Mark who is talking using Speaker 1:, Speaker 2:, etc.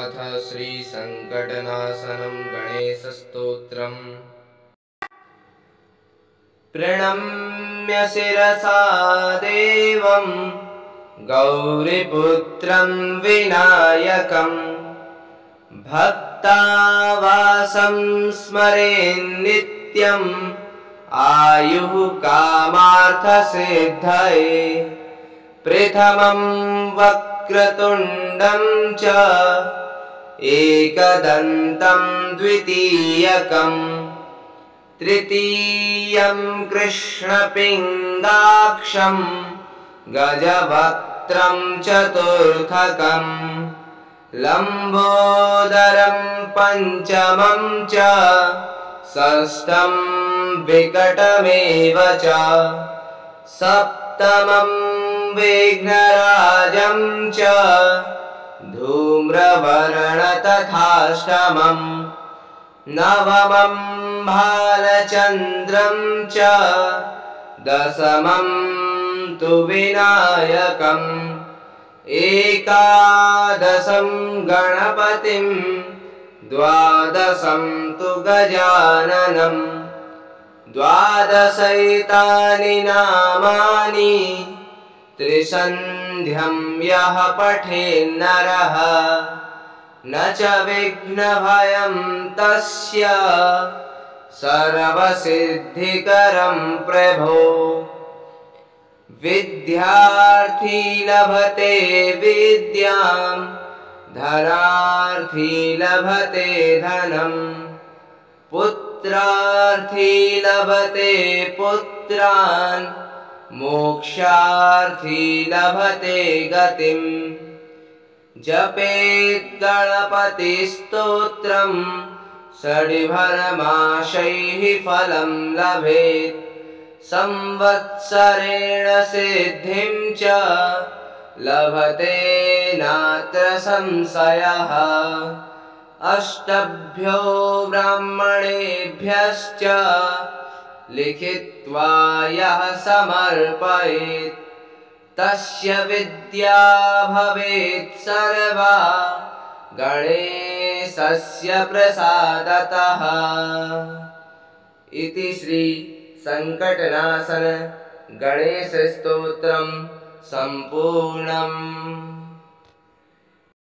Speaker 1: अथ श्रीसङ्कटनाशनं गणेशस्तोत्रम्। प्रणम्य शिरसा देवं गौरीपुत्रं विनायकं भक्तावासं स्मरेन्नित्यम् आयुः कामार्थसिद्धये। प्रथमं वक्रतुण्डं च एकदन्तं द्वितीयकं तृतीयं कृष्णपिङ्गाक्षं गजवक्त्रं चतुर्थकं लम्बोदरं पञ्चमं च षष्ठं विकटमेव च सप्तमं विघ्नराजं च धूम्रवर्ण तथाष्टमं नवमं भालचन्द्रं च दशमं तु विनायकम् एकादशं गणपतिं द्वादशं तु गजाननं द्वादशैतानि नामानि त्रिसन्ध्यं यः पठेन्नरः न च विघ्नभयं तस्य सर्वसिद्धिकरं प्रभो। विद्यार्थी लभते विद्यां धनार्थी लभते धनं पुत्रार्थी लभते पुत्रान् मोक्षार्थी लभते गतिं। जपेत् गणपतिस्तोत्रं षड्भरमाशैः फलं लभेत् संवत्सरेण सिद्धिं च लभते नात्र संशयः। अष्टभ्यो ब्राह्मणेभ्यश्च लिखित्वा यः समर्पयेत् तस्य विद्या भवेत् सर्वा गणेशस्य प्रसादतः। इति श्री संकटनाशन गणेशस्तोत्रं सम्पूर्णम्।